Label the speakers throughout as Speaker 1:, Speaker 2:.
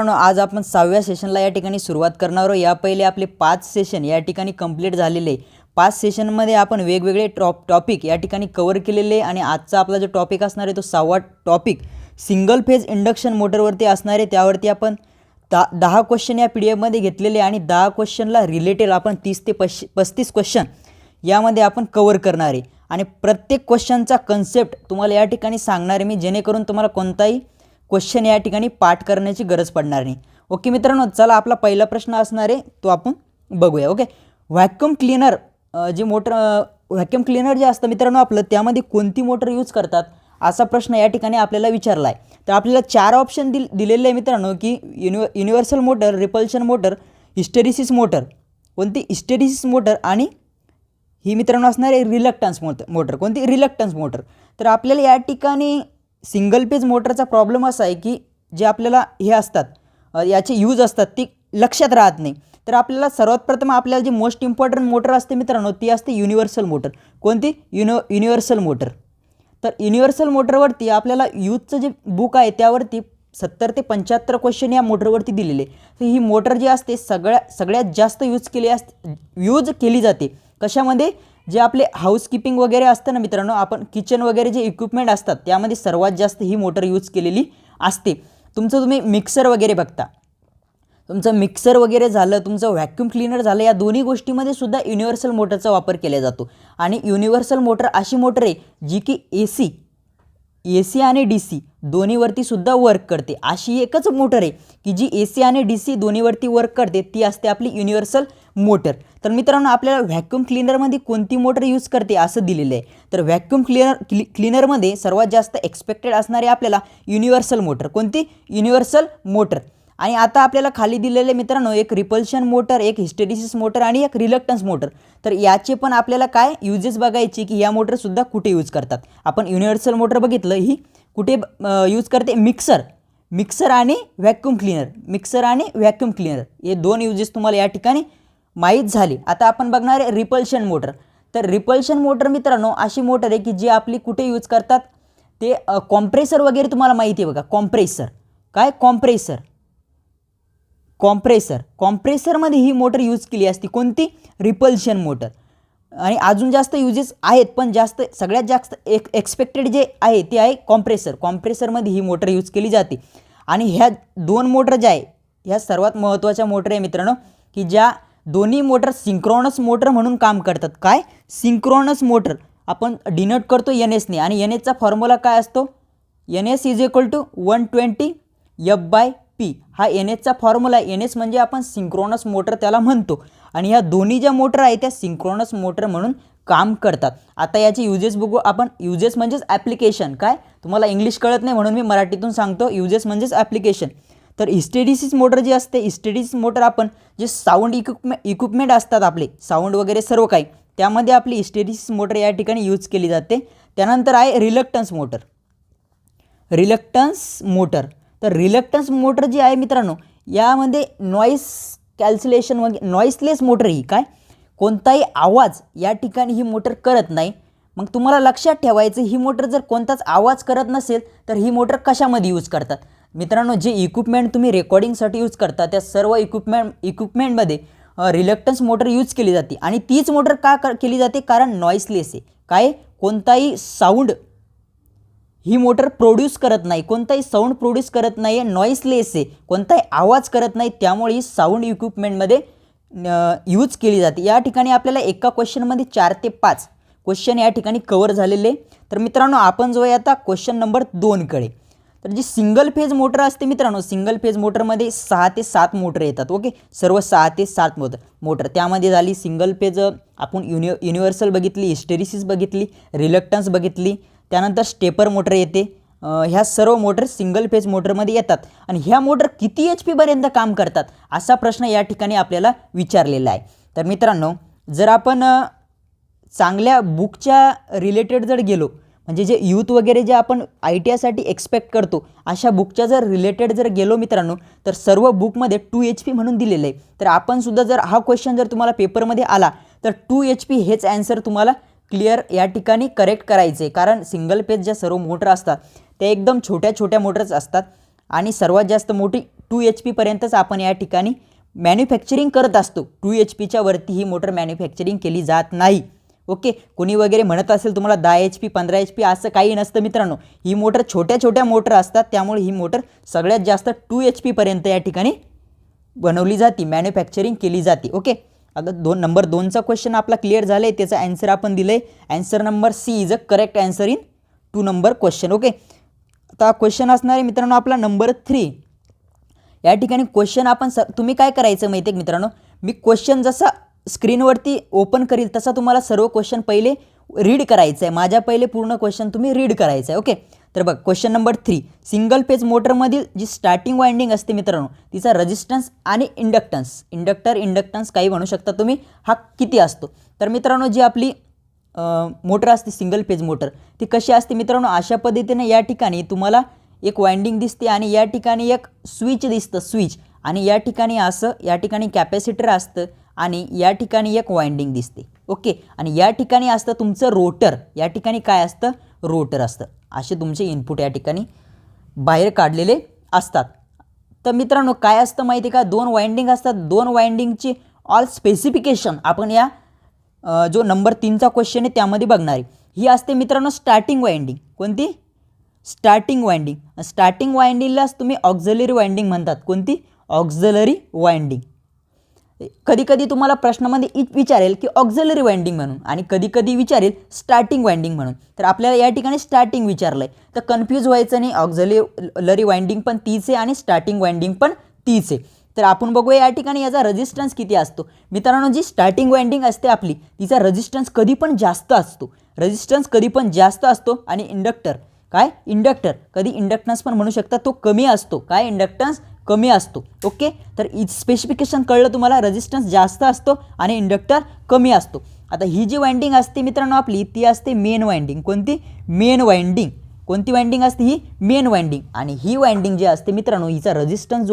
Speaker 1: आज आपण 6व्या सेशनला या ठिकाणी सुरुवात करणार आहोत। या पहिले आपले 5 सेशन या ठिकाणी कंप्लीट झालेले। 5 सेशनमध्ये आपण वेगवेगळे टॉपिक या ठिकाणी कव्हर केलेले आणि आजचा आपला जो टॉपिक असणार आहे तो 6वा टॉपिक सिंगल फेज इंडक्शन मोटरवरती असणार आहे। त्यावरती आपण 10 क्वेश्चन या PDF मध्ये घेतलेले आणि 10 क्वेश्चनला रिलेटेड आपण 30 ते 35 क्वेश्चन यामध्ये आपण कव्हर करणार आहे आणि प्रत्येक क्वेश्चनचा कन्सेप्ट तुम्हाला या ठिकाणी सांगणार आहे मी, जेणेकरून तुम्हाला कोणताही क्वेश्चन या ठिकाणी पाठ करण्याची गरज पडणार नाही। ओके मित्रांनो, चला आपला पहिला प्रश्न असणार आहे तो आपण बघूया। ओके, व्हॅक्यूम क्लीनर जे मोटर व्हॅक्यूम क्लीनर जे असतं मित्रांनो आपलं, त्यामध्ये कोणती मोटर यूज करतात असा प्रश्न या ठिकाणी आपल्याला विचारला आहे। तर आपल्याला 4 ऑप्शन दिलेले आहे मित्रांनो की universal motor, repulsion motor, hysteresis motor, कोणती हिस्टेरिसिस मोटर आणि ही मित्रांनो असणार आहे रिलक्टन्स मोटर, कोणती रिलक्टन्स मोटर। तर आपल्याला या ठिकाणी सिंगल पेज मोटरचा प्रॉब्लेम असा आहे की जे आपल्याला हे असतात याचे यूज असतात ती लक्षात राहत नाही। तर आपल्याला सर्वात प्रथम आपल्याला जी मोस्ट इम्पॉर्टंट मोटर असते मित्रांनो ती असते युनिव्हर्सल मोटर, कोणती युनिव्हर्सल मोटर। तर युनिव्हर्सल मोटरवरती आपल्याला यूजचं जे बुक आहे त्यावरती 70 ते 75 क्वेश्चन या मोटरवरती दिलेले। तर ही मोटर जी असते सगळ्यात जास्त यूज केली जाते कशामध्ये, जे आपले हाऊसकीपिंग वगैरे असतं ना मित्रांनो, आपण किचन वगैरे जे इक्विपमेंट असतात त्यामध्ये सर्वात जास्त ही मोटर यूज केलेली असते। तुम्ही मिक्सर वगैरे बघता, तुमचं मिक्सर वगैरे झालं, तुमचं व्हॅक्यूम क्लीनर झालं, या दोन्ही गोष्टीमध्ये सुद्धा युनिव्हर्सल मोटरचा वापर केला जातो। आणि युनिव्हर्सल मोटर अशी मोटर आहे जी की AC आणि DC दोन्हीवरती सुद्धा वर्क करते। अशी एकच मोटर आहे की जी AC आणि DC दोन्हीवरती वर्क करते, ती असते आपली युनिव्हर्सल मोटर। तर मित्रांनो आपल्याला व्हॅक्यूम क्लीनरमध्ये कोणती मोटर यूज करते असं दिलेलं आहे। तर व्हॅक्यूम क्लीनरमध्ये सर्वात जास्त एक्सपेक्टेड असणारे आपल्याला युनिव्हर्सल मोटर, कोणती युनिव्हर्सल मोटर। आणि आता आपल्याला खाली दिलेले मित्रांनो एक रिपल्शन मोटर, एक हिस्टेरिसिस मोटर आणि एक रिलक्टन्स मोटर। तर याचे पण आपल्याला काय युजेस बघायची की या मोटर सुद्धा कुठे यूज करतात। आपण युनिव्हर्सल मोटर बघितलं, ही कुठे यूज करते, मिक्सर आणि व्हॅक्यूम क्लीनर, हे 2 युजेस तुम्हाला या ठिकाणी माहीत झाले। आता आपण बघणार आहे रिपल्शन मोटर। तर रिपल्शन मोटर मित्रांनो अशी मोटर आहे की जी आपली कुठे यूज करतात, ते कॉम्प्रेसर वगैरे तुम्हाला माहिती आहे बघा, कॉम्प्रेसरमध्ये ही मोटर यूज केली असती, कोणती रिपल्शन मोटर। आणि अजून जास्त युजेस आहेत पण सगळ्यात जास्त एक्सपेक्टेड जे आहे ते आहे कॉम्प्रेसरमध्ये ही मोटर यूज केली जाते। आणि ह्या 2 मोटर ज्या आहे ह्या सर्वात महत्त्वाच्या मोटर आहे मित्रांनो की ज्या दोन्ही मोटर सिंक्रोनस मोटर म्हणून काम करतात। काय सिंक्रोनस मोटर आपण डिनोट करतो NS ने, आणि NS चा फॉर्म्युला काय असतो, NS = 120 F/P हा NS चा फॉर्म्युला आहे। NS म्हणजे आपण सिंक्रोनस मोटर त्याला म्हणतो आणि ह्या दोन्ही ज्या मोटर आहेत त्या सिंक्रोनस मोटर म्हणून काम करतात। आता याचे युजेस बघू आपण। युजेस म्हणजेच ॲप्लिकेशन, काय तुम्हाला इंग्लिश कळत नाही म्हणून मी मराठीतून सांगतो, युजेस म्हणजेच ॲप्लिकेशन। तर हिस्टेरिसिस मोटर जी असते, हिस्टेरिसिस मोटर आपण जे साऊंड इक्विपमेंट असतात आपले साऊंड वगैरे सर्व काही, त्यामध्ये आपली हिस्टेरिसिस मोटर या ठिकाणी यूज केली जाते। त्यानंतर आहे रिलक्टन्स मोटर। तर रिलक्टन्स मोटर जी आहे मित्रांनो यामध्ये नॉईस कॅन्सलेशन वगैरे, नॉईसलेस मोटर ही काय कोणताही आवाज या ठिकाणी ही मोटर करत नाही। मग तुम्हाला लक्षात ठेवायचं, ही मोटर जर कोणताच आवाज करत नसेल तर ही मोटर कशामध्ये यूज करतात मित्रांनो, जे इक्विपमेंट तुम्ही रेकॉर्डिंगसाठी यूज करता त्या सर्व इक्विपमेंटमध्ये रिलक्टन्स मोटर यूज केली जाते। आणि तीच मोटर का केली जाते, कारण नॉईसलेस आहे, काय कोणताही साऊंड ही मोटर प्रोड्यूस करत नाही, कोणताही साऊंड प्रोड्यूस करत नाही, नॉईसलेस आहे, कोणताही आवाज करत नाही, त्यामुळे ही साऊंड इक्विपमेंटमध्ये यूज केली जाते। या ठिकाणी आपल्याला एका क्वेश्चनमध्ये 4 ते 5 क्वेश्चन या ठिकाणी कव्हर झालेले। तर मित्रांनो आपण जो आहे आता क्वेश्चन नंबर 2 कडे। तर जी सिंगल फेज मोटर असते मित्रांनो, सिंगल फेज मोटरमध्ये 6 ते 7 मोटर येतात। ओके, सर्व 6 ते 7 मोटर त्यामध्ये झाली सिंगल फेज, आपण युनिव्हर्सल बघितली, हिस्टेरिसिस बघितली, रिलक्टन्स बघितली, त्यानंतर स्टेपर मोटर येते। ह्या सर्व मोटर सिंगल फेज मोटरमध्ये येतात। आणि ह्या मोटर किती HP पर्यंत काम करतात असा प्रश्न या ठिकाणी आपल्याला विचारलेला आहे। तर मित्रांनो जर आपण चांगल्या बुकच्या रिलेटेड जर गेलो, म्हणजे जे यूथ वगैरे जे आपण ITI साठी एक्सपेक्ट करतो अशा बुकच्या जर रिलेटेड जर गेलो मित्रांनो, तर सर्व बुकमध्ये 2 HP म्हणून दिलेलं आहे। तर आपण सुद्धा जर हा क्वेश्चन जर तुम्हाला पेपरमध्ये आला तर 2 HP हेच आन्सर तुम्हाला क्लियर या ठिकाणी करेक्ट करायचे, कारण सिंगल पेज ज्या सर्व मोटर असतात त्या एकदम छोट्या मोटर्स असतात आणि सर्वात जास्त मोठी 2 HP पर्यंतच आपण या ठिकाणी मॅन्युफॅक्चरिंग करत असतो. 2 HPच्या वरती ही मोटर मॅन्युफॅक्चरिंग केली जात नाही. ओके, कोणी वगैरे म्हणत असेल तुम्हाला 10 HP 15 HP असं काही नसतं मित्रांनो. ही मोटर छोट्या छोट्या मोटर असतात, त्यामुळे ही मोटर सगळ्यात जास्त 2 HP पर्यंत या ठिकाणी बनवली जाते, मॅन्युफॅक्चरिंग केली जाते. ओके, आता नंबर 2चा क्वेश्चन आपला क्लिअर झाला आहे. त्याचा आन्सर आपण दिलं आहे. Answer number C is a correct answer in 2 number question. Okay, आता क्वेश्चन असणार आहे मित्रांनो आपला नंबर 3. या ठिकाणी क्वेश्चन आपण तुम्ही काय करायचं माहिती आहे मित्रांनो, मी क्वेश्चन जसा स्क्रीनवरती ओपन करील तसा तुम्हाला सर्व क्वेश्चन पहिले रीड करायचं आहे. माझ्या पहिले पूर्ण क्वेश्चन तुम्ही रीड करायचं आहे. ओके, तर बघ क्वेश्चन नंबर 3, सिंगल पेज मोटरमधील जी स्टार्टिंग वाइंडिंग असते मित्रांनो, तिचा रेजिस्टन्स आणि इंडक्टन्स काही म्हणू शकता तुम्ही, हा किती असतो. तर मित्रांनो जी आपली मोटर असते सिंगल पेज मोटर, ती कशी असते मित्रांनो, अशा पद्धतीने या ठिकाणी तुम्हाला एक वाइंडिंग दिसते आणि या ठिकाणी एक स्विच दिसतं, स्विच, आणि या ठिकाणी असं या ठिकाणी कॅपॅसिटर असतं आणि या ठिकाणी एक वाइंडिंग दिसते. ओके, आणि या ठिकाणी असतं तुमचं रोटर, या ठिकाणी काय असतं, रोटर असतं. असे तुमचे इनपुट या ठिकाणी बाहेर काढलेले असतात. तर मित्रांनो काय असतं माहिती आहे का, 2 वाइंडिंग असतात. 2 वाइंडिंगची ऑल स्पेसिफिकेशन आपण या जो नंबर 3चा क्वेश्चन आहे त्यामध्ये बघणार आहे. ही असते मित्रांनो स्टार्टिंग वाइंडिंग. कोणती? Starting winding. स्टार्टिंग वाइंडिंगलाच तुम्ही ऑक्झिलरी वाइंडिंग म्हणतात. कोणती? Auxiliary winding. कधी कधी तुम्हाला प्रश्नामध्ये विचारेल की ऑक्झिलरी वाइंडिंग म्हणून, आणि कधी कधी विचारेल स्टार्टिंग वाइंडिंग म्हणून. तर आपल्याला या ठिकाणी स्टार्टिंग विचारलं आहे, तर कन्फ्यूज व्हायचं नाही. ऑक्झिलरी वाइंडिंग पण तीच आहे आणि स्टार्टिंग वाइंडिंग पण तीच आहे. तर आपण बघूया या ठिकाणी याचा रेजिस्टन्स किती असतो. मित्रांनो जी स्टार्टिंग वाइंडिंग असते आपली, तिचा रेजिस्टन्स कधी पण जास्त असतो. आणि इंडक्टर कधी इंडक्टन्स पण म्हणू शकता, तो कमी असतो. इंडक्टन्स कमी असतो. ओके, तर स्पेसिफिकेशन कळलं तुम्हाला, रेजिस्टन्स जास्त असतो आणि इंडक्टर कमी असतो. आता ही जी वाइंडिंग असते मित्रांनो आपली, ती असते मेन वाइंडिंग. कोणती? Main winding. कोणती वाइंडिंग असते ही? Main winding. आणि ही वाइंडिंग जी असते मित्रांनो, हिचा रेजिस्टन्स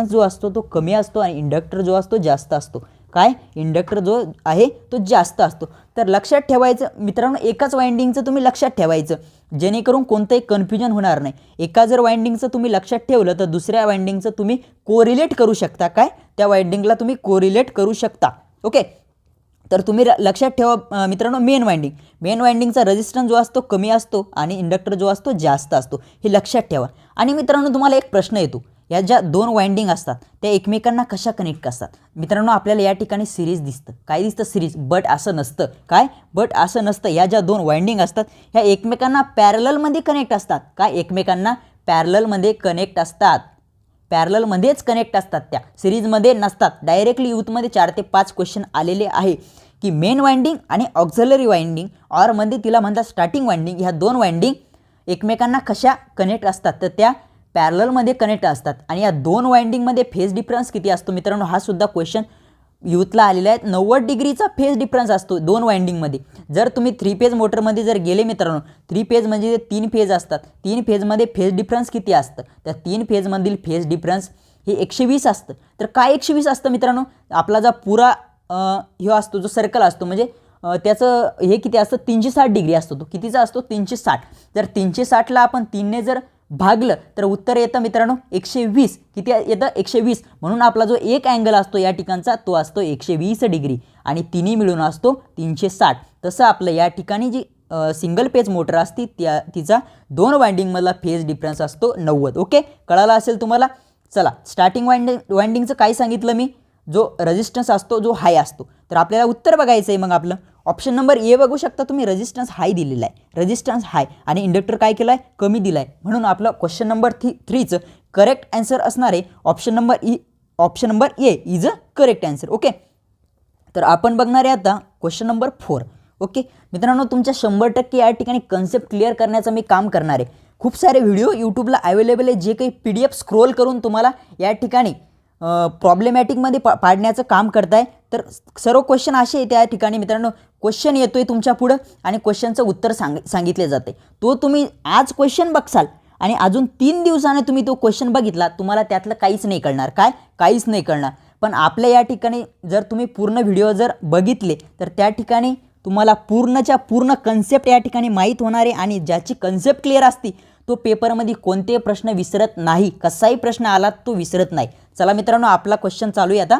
Speaker 1: जो असतो तो कमी असतो आणि इंडक्टर जो असतो जास्त असतो. इंडक्टर जो आहे तो जास्त असतो. तर लक्षात ठेवायचं मित्रांनो, एकाच वाइंडिंगचं तुम्ही लक्षात ठेवायचं, जेणेकरून कोणतंही कन्फ्युजन होणार नाही. एका जर वाइंडिंगचं तुम्ही लक्षात ठेवलं तर दुसऱ्या वाइंडिंगचं तुम्ही कोरिलेट करू शकता. त्या वाइंडिंगला तुम्ही कोरिलेट करू शकता. ओके, तर तुम्ही लक्षात ठेवा मित्रांनो, मेन वाइंडिंगचा रेजिस्टन्स जो असतो कमी असतो आणि इंडक्टर जो असतो जास्त असतो, हे लक्षात ठेवा. आणि मित्रांनो तुम्हाला एक प्रश्न येतो, या ज्या 2 वाइंडिंग असतात त्या एकमेकांना कशा कनेक्ट असतात. मित्रांनो आपल्याला या ठिकाणी सिरीज दिसतं. काय दिसतं? सिरीज. बट असं नसतं. बट असं नसतं. या ज्या 2 वाइंडिंग असतात ह्या एकमेकांना पॅरललमध्ये कनेक्ट असतात. एकमेकांना पॅरललमध्ये कनेक्ट असतात. पॅरललमध्येच कनेक्ट असतात, त्या सिरीजमध्ये नसतात. डायरेक्टली यूथमध्ये 4 ते 5 क्वेश्चन आलेले आहे की मेन वाइंडिंग आणि ऑक्झिलरी वाइंडिंग ऑरमध्ये तिला म्हणतात स्टार्टिंग वाइंडिंग, ह्या 2 वाइंडिंग एकमेकांना कशा कनेक्ट असतात, तर त्या पॅरललमध्ये कनेक्ट असतात. आणि या 2 वाइंडिंगमध्ये फेज डिफरन्स किती असतो मित्रांनो, हा सुद्धा क्वेश्चन यूथला आलेला आहे. 90 डिग्रीचा फेज डिफरन्स असतो 2 वाइंडिंगमध्ये. जर तुम्ही 3 फेज मोटरमध्ये जर गेले मित्रांनो, 3 फेज म्हणजे 3 फेज असतात. 3 फेजमध्ये फेज डिफरन्स किती असतं, त्या 3 फेजमधील फेज डिफरन्स हे 120 असतं. तर 120 असतं मित्रांनो, आपला जो पुरा हे असतो, जो सर्कल असतो, म्हणजे त्याचं हे किती असतं, 360 डिग्री असतो. तो कितीचा असतो? 360. जर 360ला आपण 3ने जर भागलं तर उत्तर येतं मित्रांनो 120. किती येतं? 120. म्हणून आपला जो एक अँगल असतो या ठिकाणचा तो असतो 120 डिग्री आणि तिन्ही मिळून असतो 360. तसं आपलं या ठिकाणी जी सिंगल पेज मोटर असते तिचा 2 वाइंडिंगमधला फेज डिफरन्स असतो 90. ओके, कळालं असेल तुम्हाला. चला, स्टार्टिंग वाइंडिंगचं काय सांगितलं मी, जो रेजिस्टन्स असतो जो हाय असतो. तर आपल्याला उत्तर बघायचं आहे. मग आपलं ऑप्शन नंबर ए बघू शकता तुम्ही, रेजिस्टन्स हाय दिलेला आहे. रेजिस्टन्स हाय आणि इंडक्टर काय केला आहे? कमी दिला आहे. म्हणून आपलं क्वेश्चन नंबर 3चं करेक्ट आन्सर असणार आहे option number A is a correct answer. Okay, तर आपण बघणार आहे आता क्वेश्चन नंबर 4. ओके मित्रांनो, तुमच्या 100% या ठिकाणी कन्सेप्ट क्लिअर करण्याचं मी काम करणार आहे. खूप सारे व्हिडिओ यूट्यूबला अवेलेबल आहे, जे काही PDF स्क्रोल करून तुम्हाला या ठिकाणी प्रॉब्लेमॅटिकमध्ये पाडण्याचं काम करताय. तर सर्व क्वेश्चन असे आहे त्या ठिकाणी मित्रांनो, क्वेश्चन येतोय तुमच्या पुढं आणि क्वेश्चनचं उत्तर सांगितले जाते. तो तुम्ही आज क्वेश्चन बघसाल आणि अजून 3 दिवसाने तुम्ही तो क्वेश्चन बघितला, तुम्हाला त्यातलं काहीच नाही कळणार. काहीच नाही कळणार. पण आपल्या या ठिकाणी जर तुम्ही पूर्ण व्हिडिओ जर बघितले तर त्या ठिकाणी तुम्हाला पूर्णच्या पूर्ण कन्सेप्ट या ठिकाणी माहीत होणार आहे. आणि ज्याची कन्सेप्ट क्लिअर असती तो पेपरमध्ये कोणते प्रश्न विसरत नाही, कसाही प्रश्न आला तो विसरत नाही. चला मित्रांनो, आपला क्वेश्चन चालू आहे आता.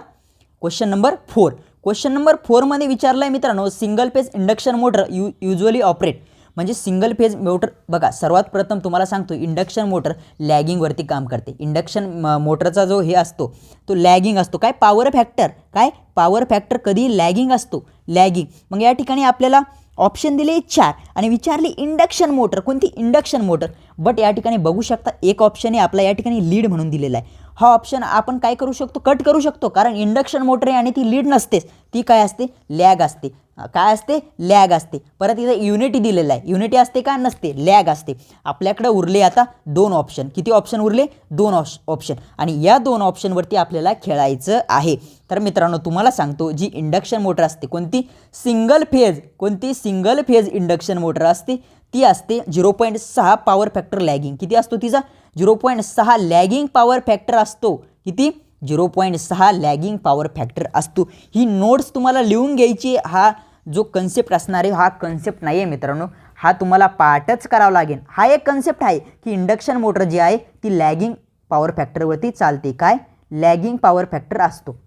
Speaker 1: Question number 4. क्वेश्चन नंबर 4 मध्ये विचारलं आहे मित्रांनो, single phase induction motor usually operate. म्हणजे सिंगल फेज मोटर बघा, सर्वात प्रथम तुम्हाला सांगतो इंडक्शन मोटर लॅगिंगवरती काम करते. इंडक्शन मोटरचा जो हे असतो तो लॅगिंग असतो. काय पॉवर फॅक्टर, काय पॉवर फॅक्टर कधी लॅगिंग असतो, लॅगिंग. मग या ठिकाणी आपल्याला ऑप्शन दिले 4 आणि विचारली इंडक्शन मोटर, कोणती इंडक्शन मोटर. बट या ठिकाणी बघू शकता एक ऑप्शन आहे आपला या ठिकाणी लीड म्हणून दिलेला आहे. हा ऑप्शन आपण काय करू शकतो, कट करू शकतो, कारण इंडक्शन मोटर आहे आणि ती लीड नसतेच, ती काय असते, लॅग असते. काय असते, लॅग असते. परत इथं युनिटी दिलेला आहे, युनिटी असते का, नसते, लॅग असते. आपल्याकडे उरले आता 2 ऑप्शन. किती ऑप्शन उरले, 2 ऑप्शन. आणि या 2 ऑप्शनवरती आपल्याला खेळायचं आहे. तर मित्रांनो तुम्हाला सांगतो, जी इंडक्शन मोटर असते कोणती, सिंगल फेज, कोणती सिंगल फेज इंडक्शन मोटर असते ती असते 0.6 पॉवर फॅक्टर लॅगिंग. किती असतो तिचा, 0.6 लॅगिंग पॉवर फॅक्टर असतो. किती, 0.6 लॅगिंग पॉवर फॅक्टर असतो. ही नोट्स तुम्हाला लिहून घ्यायची. हा जो कन्सेप्ट असणार आहे हा कन्सेप्ट नाही आहे मित्रांनो, हा तुम्हाला पाठच करावा लागेल. हा एक कन्सेप्ट आहे की इंडक्शन मोटर जी आहे ती लॅगिंग पॉवर फॅक्टरवरती चालते. काय, लॅगिंग पॉवर फॅक्टर असतो.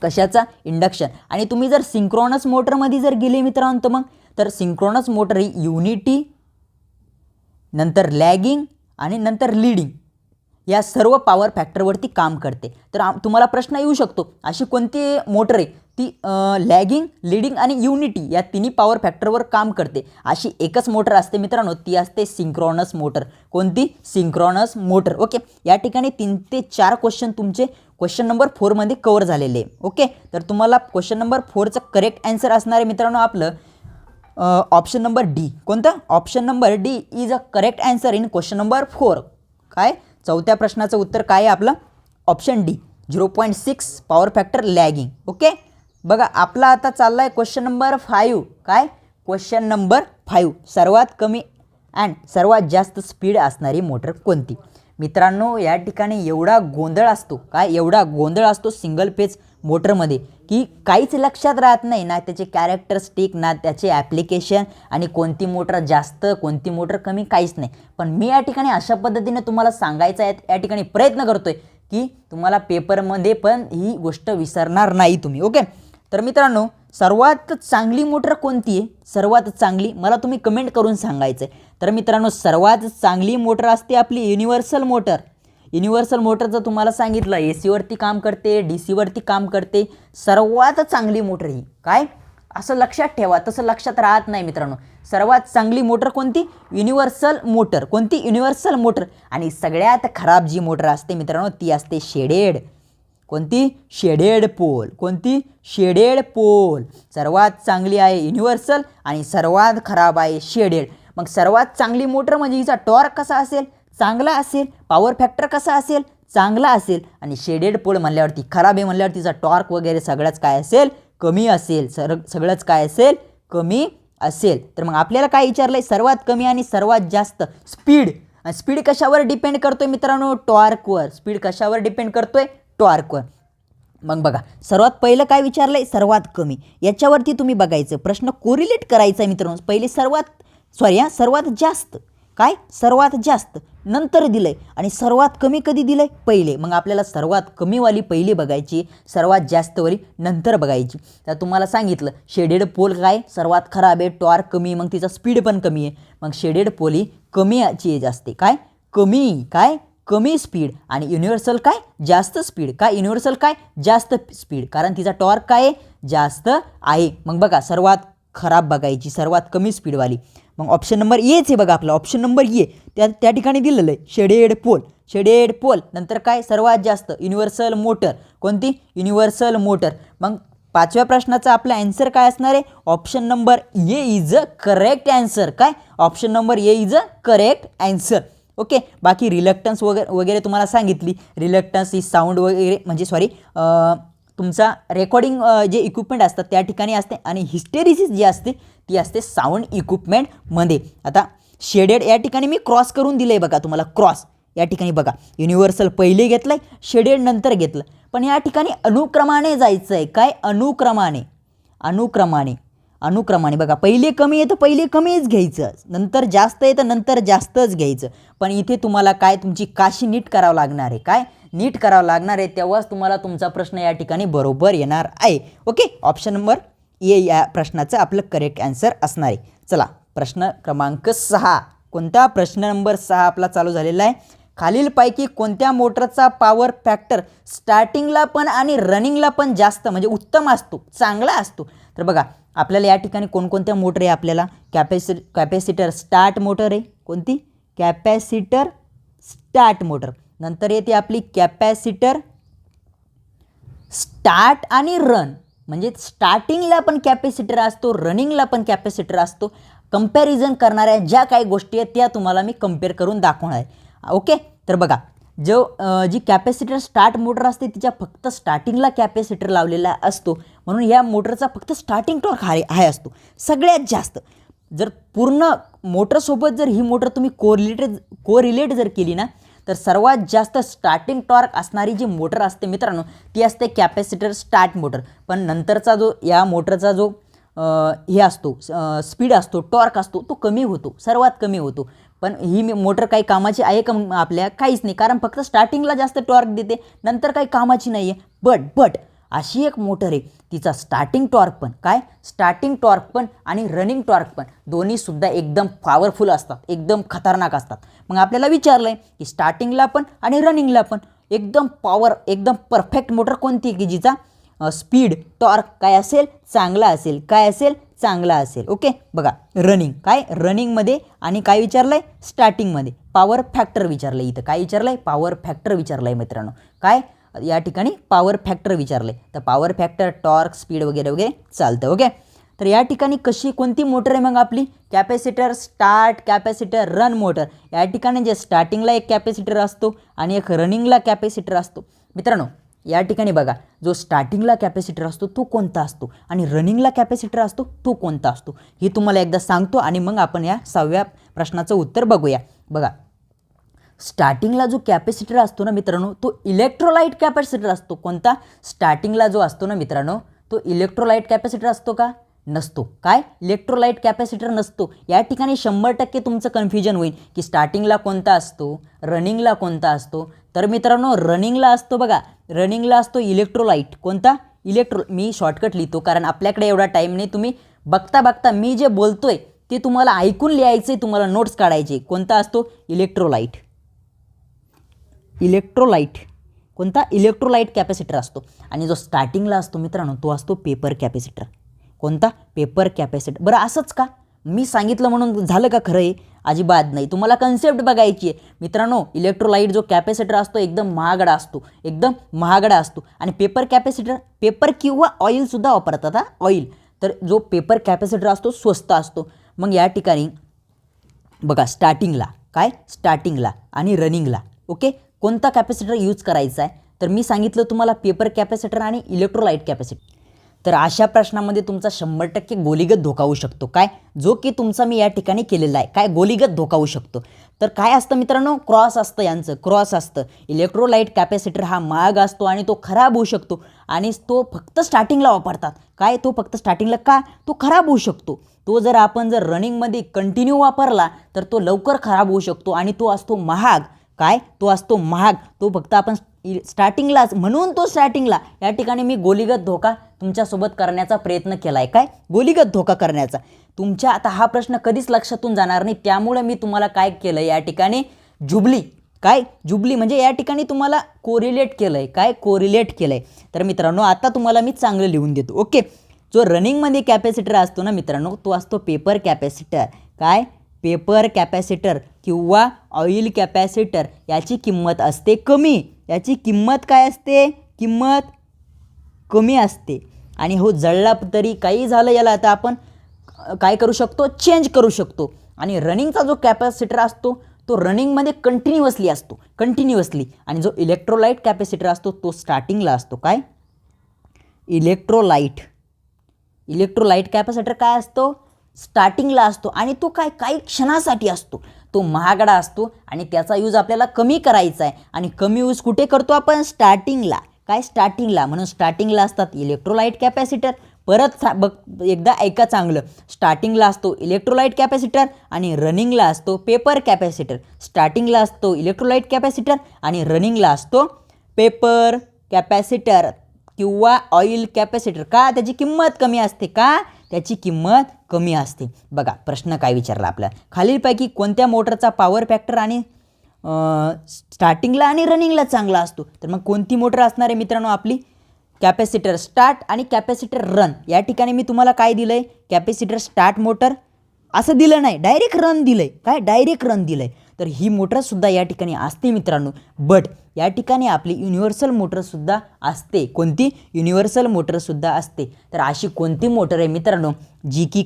Speaker 1: कशाचा, इंडक्शन. आणि तुम्ही जर सिंक्रोनस मोटरमध्ये जर गेले मित्रांनो मग तर सिंक्रोनस मोटर ही युनिटी, नंतर लॅगिंग आणि नंतर लीडिंग या सर्व पॉवर फॅक्टरवरती काम करते. तर तुम्हाला प्रश्न येऊ शकतो, अशी कोणती मोटर आहे ती लॅगिंग, लीडिंग आणि युनिटी या तिन्ही पॉवर फॅक्टरवर काम करते. अशी एकच मोटर असते मित्रांनो, ती असते सिंक्रोनस मोटर. कोणती, सिंक्रोनस मोटर. ओके, या ठिकाणी 3 ते 4 क्वेश्चन तुमचे क्वेश्चन नंबर 4 मध्ये कव्हर झालेले आहे. ओके, तर तुम्हाला क्वेश्चन नंबर 4चं करेक्ट आन्सर असणार आहे मित्रांनो आपलं ऑप्शन नंबर डी. कोणतं, option number D is a correct answer in question number 4. काय, 4थ्या प्रश्नाचं उत्तर काय आहे आपलं, option D, 0.6 power factor lagging. Okay, बघा आपला आता चालला आहे क्वेश्चन नंबर 5. काय, क्वेश्चन नंबर 5, सर्वात कमी अँड सर्वात जास्त स्पीड असणारी मोटर कोणती. मित्रांनो या ठिकाणी एवढा गोंधळ असतो, काय एवढा गोंधळ असतो सिंगल फेज मोटरमध्ये की काहीच लक्षात राहत नाही, ना त्याचे कॅरेक्टरिस्टिक, ना त्याचे ॲप्लिकेशन, आणि कोणती मोटर जास्त कोणती मोटर कमी, काहीच नाही. पण मी या ठिकाणी अशा पद्धतीने तुम्हाला सांगायचं आहे, या ठिकाणी प्रयत्न करतोय की तुम्हाला पेपरमध्ये पण ही गोष्ट विसरणार नाही तुम्ही. ओके, तर मित्रांनो सर्वात चांगली मोटर कोणती आहे, सर्वात चांगली मला तुम्ही कमेंट करून सांगायचं आहे. तर मित्रांनो सर्वात चांगली मोटर असते आपली युनिव्हर्सल मोटर. युनिव्हर्सल मोटरचं तुम्हाला सांगितलं AC वरती काम करते, DC वरती काम करते. सर्वात चांगली मोटर ही काय, असं लक्षात ठेवा, तसं लक्षात राहत नाही मित्रांनो. सर्वात चांगली मोटर कोणती, युनिव्हर्सल मोटर. कोणती, युनिव्हर्सल मोटर. आणि सगळ्यात खराब जी मोटर असते मित्रांनो ती असते शेडेड. कोणती, शेडेड पोल. कोणती, शेडेड पोल. सर्वात चांगली आहे युनिव्हर्सल आणि सर्वात खराब आहे शेडेड. मग सर्वात चांगली मोटर म्हणजे हिचा टॉर्क कसा असेल, चांगला असेल. पॉवर फॅक्टर कसा असेल, चांगला असेल. आणि शेडेड पोल म्हणल्यावरती खराब आहे, म्हणल्यावर तिचा टॉर्क वगैरे सगळंच काय असेल, कमी असेल. सगळंच काय असेल, कमी असेल. तर मग आपल्याला काय विचारलं आहे, सर्वात कमी आणि सर्वात जास्त स्पीड. स्पीड कशावर डिपेंड करतोय मित्रांनो, टॉर्कवर. स्पीड कशावर डिपेंड करतोय, टॉर्कवर. मग बघा सर्वात पहिलं काय विचारलं आहे, सर्वात कमी. याच्यावरती तुम्ही बघायचं, प्रश्न कोरिलेट करायचा आहे मित्रांनो. पहिले सर्वात जास्त. काय, सर्वात जास्त नंतर दिलं आहे आणि सर्वात कमी कधी दिलं आहे, पहिले. मग आपल्याला सर्वात कमीवाली पहिली बघायची, सर्वात जास्तवाली नंतर बघायची. तर तुम्हाला सांगितलं शेडेड पोल काय सर्वात खराब आहे, टॉर्क कमी, मग तिचा स्पीड पण कमी आहे. मग शेडेड पोल ही कमी एज असते. काय, कमी, काय कमी स्पीड. आणि युनिव्हर्सल काय, जास्त स्पीड. काय, युनिव्हर्सल काय, जास्त स्पीड, कारण तिचा टॉर्क काय आहे, जास्त आहे. मग बघा सर्वात खराब बघायची, सर्वात कमी स्पीडवाली. मग ऑप्शन नंबर एच आहे बघा आपला, ऑप्शन नंबर ए. त्या ठिकाणी दिलेलं आहे शेडेड पोल. शेडेड पोल नंतर काय, सर्वात जास्त युनिव्हर्सल मोटर. कोणती, युनिव्हर्सल मोटर. मग 5व्या प्रश्नाचा आपला आन्सर काय असणार आहे, option number A is a correct answer. काय, option number A is a correct answer. Okay, बाकी रिलक्टन्स वगैरे तुम्हाला सांगितली. रिलक्टन्स ही साऊंड वगैरे म्हणजे तुमचा रेकॉर्डिंग जे इक्विपमेंट असतात त्या ठिकाणी असते, आणि हिस्टेरिसिस जी असते ती असते साऊंड इक्विपमेंटमध्ये. आता शेडेड या ठिकाणी मी क्रॉस करून दिलं आहे बघा तुम्हाला, क्रॉस या ठिकाणी बघा, युनिव्हर्सल पहिले घेतलं आहे, शेडेड नंतर घेतलं. पण या ठिकाणी अनुक्रमाने जायचं आहे. काय, अनुक्रमाने. अनुक्रमाने बघा, पहिले कमी आहे तर पहिले कमीच घ्यायचं, नंतर जास्त आहे तर नंतर जास्तच घ्यायचं. पण इथे तुम्हाला काय तुमची काशी नीट करावं लागणार आहे, काय नीट करावं लागणार आहे, तेव्हाच तुम्हाला तुमचा प्रश्न या ठिकाणी बरोबर येणार आहे. ओके, ऑप्शन नंबर ए या प्रश्नाचं आपलं करेक्ट आन्सर असणार आहे. चला प्रश्न क्रमांक 6. कोणता प्रश्न नंबर 6 आपला चालू झालेला आहे. खालीलपैकी कोणत्या मोटरचा पॉवर फॅक्टर स्टार्टिंगला पण आणि रनिंगला पण जास्त म्हणजे उत्तम असतो, चांगला असतो. तर बघा आपल्याला या ठिकाणी कोणकोणत्या मोटर आहे, आपल्याला कॅपॅसिटर स्टार्ट मोटर आहे, कोणती कॅपॅसिटर स्टार्ट मोटर, नंतर येते आपली कॅपॅसिटर स्टार्ट आणि रन, म्हणजे स्टार्टिंगला पण कॅपॅसिटर असतो, रनिंगला पण कॅपॅसिटर असतो. कंपॅरिझन करणाऱ्या ज्या काही गोष्टी आहेत त्या तुम्हाला मी कंपेअर करून दाखवणार आहे. ओके, तर बघा जी कॅपॅसिटर स्टार्ट मोटर असते तिच्या फक्त स्टार्टिंगला कॅपॅसिटर लावलेला असतो, म्हणून या मोटरचा फक्त स्टार्टिंग टॉर्क हाय असतो सगळ्यात जास्त. जर पूर्ण मोटरसोबत जर ही मोटर तुम्ही कोरिलेट जर केली ना, तर सर्वात जास्त स्टार्टिंग टॉर्क असणारी जी मोटर असते मित्रांनो ती असते कॅपॅसिटर स्टार्ट मोटर. पण नंतरचा जो या मोटरचा जो हे असतो स्पीड असतो, टॉर्क असतो, तो कमी होतो, सर्वात कमी होतो. पण ही मोटर काही कामाची आहे का आपल्या? काहीच नाही, कारण फक्त स्टार्टिंगला जास्त टॉर्क देते, नंतर काही कामाची नाही आहे. बट अशी एक मोटर आहे तिचा स्टार्टिंग टॉर्क पण स्टार्टिंग टॉर्क पण आणि रनिंग टॉर्क पण दोन्हीसुद्धा एकदम पॉवरफुल असतात, एकदम खतरनाक असतात. मग आपल्याला विचारलं आहे की स्टार्टिंगला पण आणि रनिंगला पण एकदम एकदम परफेक्ट मोटर कोणती की जिचा स्पीड टॉर्क काय असेल? चांगला असेल. काय असेल? चांगला असेल. ओके, बघा रनिंगमध्ये आणि काय विचारलं आहे? स्टार्टिंगमध्ये पॉवर फॅक्टर विचारलं आहे. इथं काय विचारलं आहे? पॉवर फॅक्टर विचारलं आहे मित्रांनो. या ठिकाणी पॉवर फॅक्टर विचारले, तर पॉवर फॅक्टर टॉर्क स्पीड वगैरे वगैरे चालतं. ओके, तर या ठिकाणी कोणती मोटर आहे मग आपली? Capacitor start capacitor run motor. या ठिकाणी जे स्टार्टिंगला एक कॅपॅसिटर असतो आणि एक रनिंगला कॅपॅसिटर असतो. मित्रांनो या ठिकाणी बघा, जो स्टार्टिंगला कॅपॅसिटर असतो तो कोणता असतो आणि रनिंगला कॅपॅसिटर असतो तो कोणता असतो हे तुम्हाला एकदा सांगतो आणि मग आपण या 6व्या प्रश्नाचं उत्तर बघूया. बघा, स्टार्टिंगला जो कॅपॅसिटर असतो ना मित्रांनो तो इलेक्ट्रोलाइट कॅपॅसिटर असतो. कोणता? स्टार्टिंगला जो असतो ना मित्रांनो तो इलेक्ट्रोलाइट कॅपॅसिटर असतो का? नसतो. इलेक्ट्रोलाइट कॅपॅसिटर नसतो. या ठिकाणी 100% तुमचं कन्फ्युजन होईल की स्टार्टिंगला कोणता असतो, रनिंगला कोणता असतो. तर मित्रांनो रनिंगला असतो, बघा रनिंगला असतो इलेक्ट्रोलाइट. कोणता? मी शॉर्टकट लिहितो कारण आपल्याकडे एवढा टाईम नाही. तुम्ही बघता मी जे बोलतोय ते तुम्हाला ऐकून लिहायचे, तुम्हाला नोट्स काढायचे. कोणता असतो? इलेक्ट्रोलाइट. कोणता? इलेक्ट्रोलाइट कॅपॅसिटर असतो. आणि जो स्टार्टिंगला असतो मित्रांनो तो असतो पेपर कॅपॅसिटर. कोणता? Paper capacitor. बरं असंच का? मी सांगितलं म्हणून झालं का खरं आहे? अजिबात नाही. तुम्हाला कन्सेप्ट बघायची आहे मित्रांनो. इलेक्ट्रोलाइट जो कॅपॅसिटर असतो एकदम महागडा असतो आणि पेपर कॅपॅसिटर पेपर किंवा ऑइलसुद्धा वापरतात. ऑइल. तर जो पेपर कॅपॅसिटर असतो स्वस्त असतो. मग या ठिकाणी बघा स्टार्टिंगला आणि रनिंगला ओके कोणता कॅपॅसिटर यूज करायचा आहे? तर मी सांगितलं तुम्हाला पेपर कॅपॅसिटर आणि इलेक्ट्रोलाइट कॅपॅसिटर. तर अशा प्रश्नामध्ये तुमचा 100% गोलीगत धोका होऊ शकतो. जो की तुमचा मी या ठिकाणी केलेला आहे. गोलीगत धोका होऊ शकतो. तर काय असतं मित्रांनो? क्रॉस असतं यांचं. क्रॉस असतं. इलेक्ट्रोलाइट कॅपॅसिटर हा महाग असतो आणि तो खराब होऊ शकतो आणि तो फक्त स्टार्टिंगला वापरतात. तो फक्त स्टार्टिंगला का? तो खराब होऊ शकतो. तो जर आपण रनिंगमध्ये कंटिन्यू वापरला तर तो लवकर खराब होऊ शकतो आणि तो असतो महाग. तो फक्त आपण स्टार्टिंगलाच, म्हणून तो स्टार्टिंगला. या ठिकाणी मी गोलीगत धोका तुमच्यासोबत करण्याचा प्रयत्न केला आहे. गोलीगत धोका करण्याचा. तुमच्या आता हा प्रश्न कधीच लक्षातून जाणार नाही, त्यामुळे मी तुम्हाला काय केलं या ठिकाणी जुबली म्हणजे या ठिकाणी तुम्हाला कोरिलेट केलं आहे. तर मित्रांनो आता तुम्हाला मी चांगलं लिहून देतो. ओके, जो रनिंगमध्ये कॅपॅसिटर असतो ना मित्रांनो तो असतो पेपर कॅपॅसिटर. पेपर कॅपॅसिटर किंवा ऑइल कॅपॅसिटर याची किंमत असते कमी. याची किंमत काय असते? किंमत कमी असते. आणि जळला तरी काही झालं याला आता आपण काय करू शकतो? चेंज करू शकतो. आणि रनिंगचा जो कॅपॅसिटर असतो तो रनिंगमध्ये कंटिन्युअसली आणि जो इलेक्ट्रोलाइट कॅपॅसिटर असतो तो स्टार्टिंगला असतो. इलेक्ट्रोलाइट कॅपॅसिटर काय असतो? स्टार्टिंगला असतो आणि तो काही क्षणासाठी असतो. तो महागडा असतो आणि त्याचा यूज आपल्याला कमी करायचा आहे आणि कमी यूज कुठे करतो आपण? स्टार्टिंगला. स्टार्टिंगला. म्हणून स्टार्टिंगला असतात इलेक्ट्रोलाइट कॅपॅसिटर. परत बघ एकदा ऐका चांगलं. स्टार्टिंगला असतो इलेक्ट्रोलाइट कॅपॅसिटर आणि रनिंगला असतो पेपर कॅपॅसिटर. स्टार्टिंगला असतो इलेक्ट्रोलाइट कॅपॅसिटर आणि रनिंगला असतो पेपर कॅपॅसिटर किंवा ऑइल कॅपॅसिटर. का? त्याची किंमत कमी असते. का? त्याची किंमत कमी असते. बघा प्रश्न काय विचारला आपला, खालीलपैकी कोणत्या मोटरचा पॉवर फॅक्टर आणि स्टार्टिंगला आणि रनिंगला चांगला असतो. तर मग कोणती मोटर असणार आहे मित्रांनो आपली? कॅपॅसिटर स्टार्ट आणि कॅपॅसिटर रन. या ठिकाणी मी तुम्हाला काय दिलं आहे? कॅपॅसिटर स्टार्ट मोटर असं दिलं नाही, डायरेक्ट रन दिलं आहे. काय? डायरेक्ट रन दिलं आहे. तर ही मोटरसुद्धा या ठिकाणी असते मित्रांनो. बट या ठिकाणी आपली युनिव्हर्सल मोटरसुद्धा असते. कोणती? युनिव्हर्सल मोटरसुद्धा असते. तर अशी कोणती मोटर आहे मित्रांनो जी की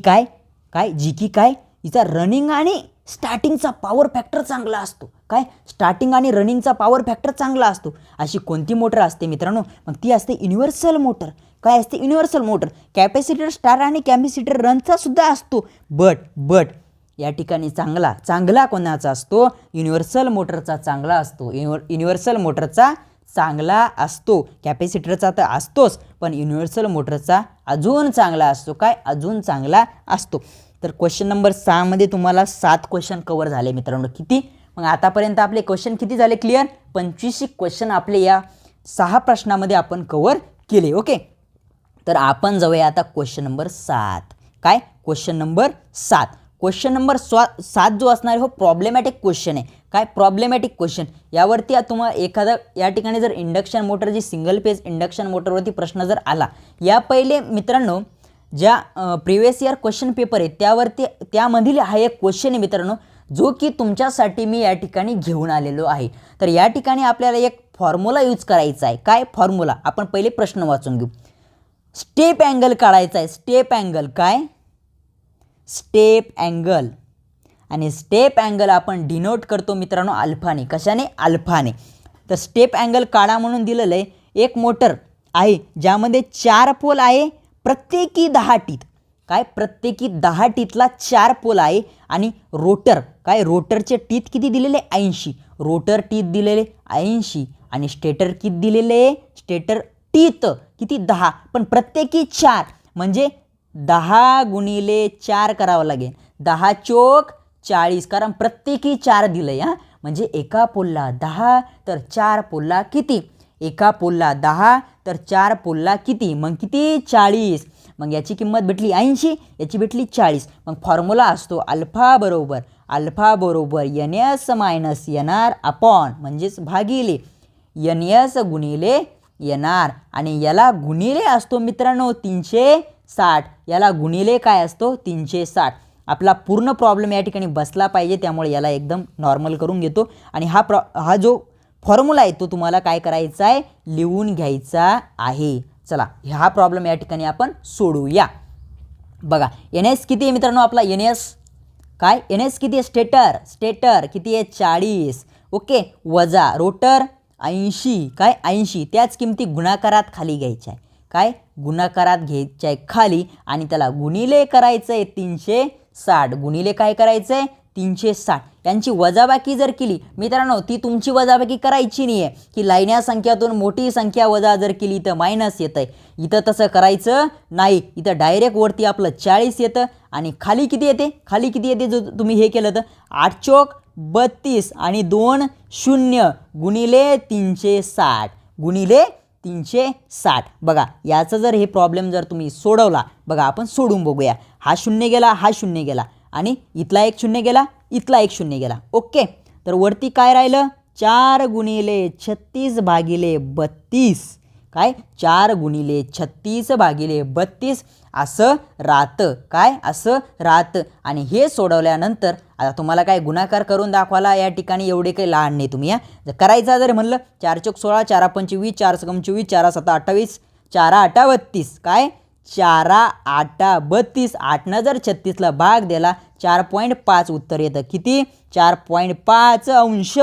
Speaker 1: काय हिचा रनिंग आणि स्टार्टिंगचा पॉवर फॅक्टर चांगला असतो. काय? स्टार्टिंग आणि रनिंगचा पॉवर फॅक्टर चांगला असतो. अशी कोणती मोटर असते मित्रांनो? मग ती असते युनिव्हर्सल मोटर. काय असते? Universal motor. कॅपॅसिटर स्टार आणि कॅपॅसिटर रनचा सुद्धा असतो. बट या ठिकाणी चांगला कोणाचा असतो? युनिव्हर्सल मोटरचा चांगला असतो. युनिव्हर्सल मोटरचा चांगला असतो. कॅपॅसिटरचा तर असतोच, पण युनिव्हर्सल मोटरचा अजून चांगला असतो. काय? अजून चांगला असतो. तर क्वेश्चन नंबर 6 मध्ये तुम्हाला 7 क्वेश्चन कव्हर झाले मित्रांनो. किती? मग आतापर्यंत आपले क्वेश्चन किती झाले क्लिअर? 25 क्वेश्चन आपले या 6 प्रश्नामध्ये आपण कव्हर केले. ओके, तर आपण जाऊया आता क्वेश्चन नंबर 7. काय? Question number 7. क्वेश्चन नंबर 7 जो असणार हो प्रॉब्लेमॅटिक क्वेश्चन आहे. काय? Problematic question. यावरती तुम्हाला एखादा या ठिकाणी जर इंडक्शन मोटर जी सिंगल फेज इंडक्शन मोटरवरती प्रश्न जर आला, या पहिले मित्रांनो ज्या प्रिव्हियस इयर क्वेश्चन पेपर आहे त्यामधील हा एक क्वेश्चन आहे मित्रांनो, जो की तुमच्यासाठी मी या ठिकाणी घेऊन आलेलो आहे. तर या ठिकाणी आपल्याला एक फॉर्म्युला यूज करायचा आहे. काय फॉर्म्युला? आपण पहिले प्रश्न वाचून घेऊ. स्टेप अँगल काढायचा आहे. Step angle. काय? Step angle. आणि स्टेप अँगल आपण डिनोट करतो मित्रांनो अल्फाने. कशाने? अल्फाने. तर स्टेप अँगल काढा म्हणून दिलेलं आहे. एक मोटर आहे ज्यामध्ये 4 पोल आहे, प्रत्येकी 10 टीथ. काय? प्रत्येकी 10 टीथला 4 पोल आहे. आणि रोटर. काय? रोटरचे टीथ किती दिलेले? 80. रोटर टीथ दिलेले 80 आणि स्टेटर किती दिलेले? स्टेटर टीथ किती? 10, पण प्रत्येकी 4 म्हणजे 10 गुणिले 4 करावं लागेल. 10 चोक 40, कारण प्रत्येकी 4 दिलंय. म्हणजे एका पोलला 10 तर 4 पोलला किती? एका पोलला 10 तर 4 पोलला किती? मग किती? 40. मग याची किंमत भेटली 80, याची भेटली 40. मग फॉर्म्युला असतो अल्फा बरोबर NS मायनस NR अपॉन म्हणजेच भागिले NS गुणिले NR. आणि याला गुणिले असतो मित्रांनो 360. याला गुणिले काय असतो? 360. आपला पूर्ण प्रॉब्लेम या ठिकाणी बसला पाहिजे, त्यामुळे याला एकदम नॉर्मल करून घेतो. आणि हा जो फॉर्म्युला आहे तो तुम्हाला काय करायचा आहे? लिहून घ्यायचा आहे. चला हा प्रॉब्लेम या ठिकाणी आपण सोडूया. बघा NS किती आहे मित्रांनो आपला? NS काय? NS किती आहे? स्टेटर किती आहे? 40. ओके, वजा रोटर 80. काय? 80. त्याच किमती गुणाकारात खाली घ्यायच्या आहे. काय? गुणाकारात घ्यायच्या आहे खाली आणि त्याला गुणिले करायचं आहे 360. गुणिले काय करायचं आहे? 360. यांची वजाबाकी जर केली मित्रांनो, ती तुमची वजाबाकी करायची नाही आहे की लाईन्या संख्यातून मोठी संख्या वजा जर केली तर मायनस येतं आहे. इथं तसं करायचं नाही. इथं डायरेक्ट वरती आपलं 40 येतं आणि खाली किती येते? खाली किती येते जो तुम्ही हे केलं तर? 8 चोक 32 आणि 2 0 गुणिले 360. गुणिले 360. बघा याचं जर हे प्रॉब्लेम जर तुम्ही सोडवला, बघा आपण सोडून बघूया. हा 0 गेला, हा 0 गेला आणि इथला एक 0 गेला, इथला एक 0 गेला. ओके, तर वरती काय राहिलं? 4 गुणिले 36 भागिले 32. काय? 4 गुणिले 36 भागिले 32 असं राहतं. काय? असं राहतं. आणि हे सोडवल्यानंतर आता तुम्हाला काय गुणाकार करून दाखवायला या ठिकाणी एवढे काही लहान नाही तुम्ही. जर करायचा जर म्हणलं 4 चोक 16, 4 25, 4 6 24, 4 7 28, 4 8 32. काय? 4 8 32. 8 जर 36ला भाग दिला 4.5 उत्तर येतं. किती? 4.5 अंश.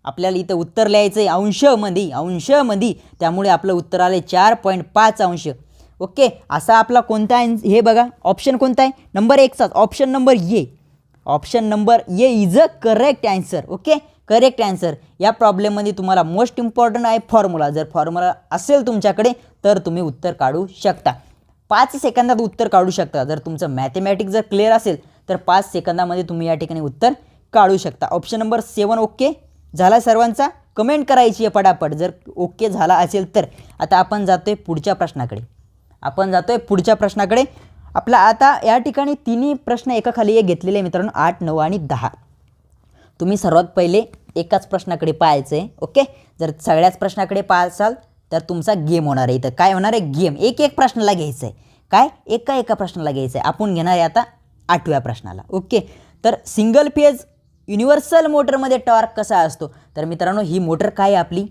Speaker 1: आपल्याला इथं उत्तर लिहायचं आहे अंशमध्ये, त्यामुळे आपलं उत्तर आलं 4.5 अंश. ओके, असा आपला कोणता हे बघा ऑप्शन कोणता आहे? नंबर 1चाच option number A. Option number A is a correct answer. Okay, correct answer. या प्रॉब्लेममध्ये तुम्हाला मोस्ट इम्पॉर्टंट आहे फॉर्म्युला. जर फॉर्म्युला असेल तुमच्याकडे तर तुम्ही उत्तर काढू शकता. 5 सेकंदात उत्तर काढू शकता. जर तुमचं मॅथमॅटिक्स जर क्लिअर असेल तर 5 सेकंदामध्ये तुम्ही या ठिकाणी उत्तर काढू शकता. ऑप्शन नंबर 7 ओके झाला सर्वांचा. कमेंट करायची आहे पटापट जर ओके झाला असेल तर. आता आपण जातोय पुढच्या प्रश्नाकडे. आपला आता या ठिकाणी तिन्ही प्रश्न एकाखाली एक घेतलेले आहे मित्रांनो, 8, 9 आणि 10. तुम्ही सर्वात पहिले एकाच प्रश्नाकडे पाहायचं आहे. ओके, जर सगळ्याच प्रश्नाकडे पाहाल तर तुमचा गेम होणार आहे. इथं काय होणार आहे, गेम. एक प्रश्नाला घ्यायचं आहे. काय, एका प्रश्नाला घ्यायचं आहे. आपण घेणार आहे आता 8व्या प्रश्नाला. ओके, तर सिंगल फेज युनिव्हर्सल मोटरमध्ये टॉर्क कसा असतो. तर मित्रांनो ही मोटर काय आपली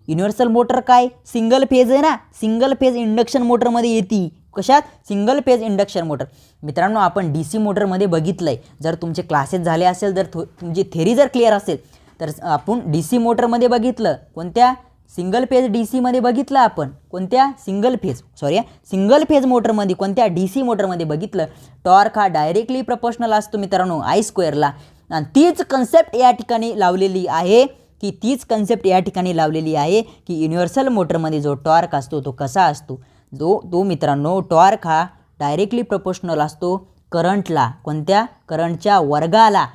Speaker 1: युनिव्हर्सल मोटर, काय सिंगल फेज आहे ना, सिंगल फेज इंडक्शन मोटरमध्ये येते. कशात, सिंगल फेज इंडक्शन मोटर. मित्रांनो आपण DC मोटरमध्ये बघितलं आहे. जर तुमचे क्लासेस झाले असेल, जर तुमची थेरी जर क्लिअर असेल तर आपण DC मोटरमध्ये बघितलं. कोणत्या, सिंगल फेज DCमध्ये बघितलं आपण. कोणत्या, सिंगल फेज मोटरमध्ये, कोणत्या DC मोटरमध्ये बघितलं. टॉर्क हा डायरेक्टली प्रोपोर्शनल असतो मित्रांनो I²ला. आणि तीच कन्सेप्ट या ठिकाणी लावलेली आहे की युनिव्हर्सल मोटरमध्ये जो टॉर्क असतो तो कसा असतो. तो मित्रांनो टॉर्क हा डायरेक्टली प्रोपोर्शनल असतो करंटला. कोणत्या, करंटच्या वर्गाला.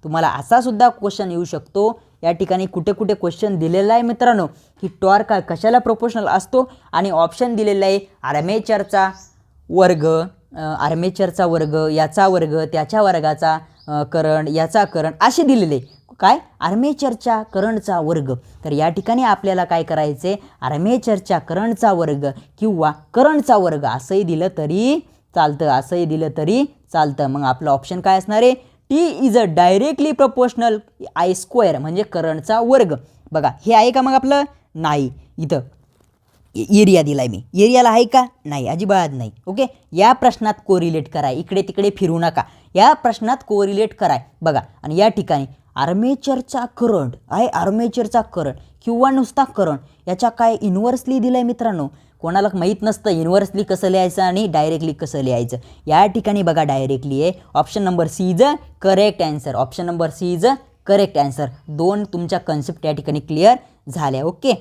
Speaker 1: तुम्हाला असा सुद्धा क्वेश्चन येऊ शकतो. या ठिकाणी कुठे क्वेश्चन दिलेला आहे मित्रांनो की टॉर्क हा कशाला प्रोपोर्शनल असतो, आणि ऑप्शन दिलेला आहे आर्मेचरचा वर्ग, याचा वर्ग, त्याच्या वर्गाचा करंट, याचा करंट असे दिलेले. काय, आर्मेचरच्या करंटचा वर्ग. तर या ठिकाणी आपल्याला काय करायचं आहे, आर्मेचरच्या करंटचा वर्ग किंवा करंटचा वर्ग असंही दिलं तरी चालतं. मग आपलं ऑप्शन काय असणार आहे, T is a directly proportional I² म्हणजे करंटचा वर्ग. बघा हे आहे का मग आपलं, नाही. इथं एरिया दिलाय मी, एरियाला आहे का, नाही, अजिबात नाही. ओके, या प्रश्नात कोरिलेट कराय, इकडे तिकडे फिरू नका, या प्रश्नात कोरिलेट कराय. बघा, आणि या ठिकाणी आर्मेचरचा करंट आहे, आर्मेचरचा करंट किंवा नुसता करंट याच्या काय इन्व्हर्सली दिलाय मित्रांनो. कोणाला माहीत नसतं इन्व्हर्सली कसं लिहायचं आणि डायरेक्टली कसं लिहायचं. या ठिकाणी बघा डायरेक्टली आहे. Option number C is a correct answer. 2 तुमच्या कन्सेप्ट या ठिकाणी क्लिअर झाल्या. ओके,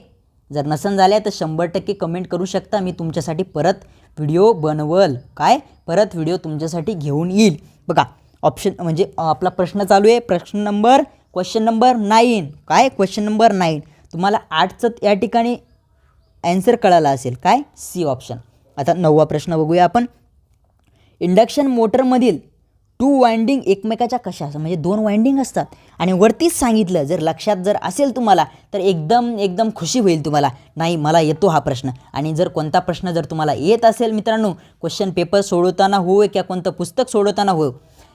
Speaker 1: जर नसन झाल्या तर 100% कमेंट करू शकता. मी तुमच्यासाठी परत व्हिडिओ बनवल. परत व्हिडिओ तुमच्यासाठी घेऊन येईल. बघा ऑप्शन म्हणजे आपला प्रश्न चालू आहे. Question number 9. Question number 9. तुम्हाला 8चं या ठिकाणी ॲन्सर कळाला असेल. C option. आता 9वा प्रश्न बघूया आपण. इंडक्शन मोटरमधील 2 वाइंडिंग एकमेकाच्या कशा असतात, म्हणजे 2 वाइंडिंग असतात आणि वरतीच सांगितलं. जर लक्षात जर असेल तुम्हाला तर एकदम खुशी होईल तुम्हाला. नाही मला येतो हा प्रश्न. आणि जर कोणता प्रश्न जर तुम्हाला येत असेल मित्रांनो, क्वेश्चन पेपर सोडवताना होय किंवा कोणतं पुस्तक सोडवताना हो,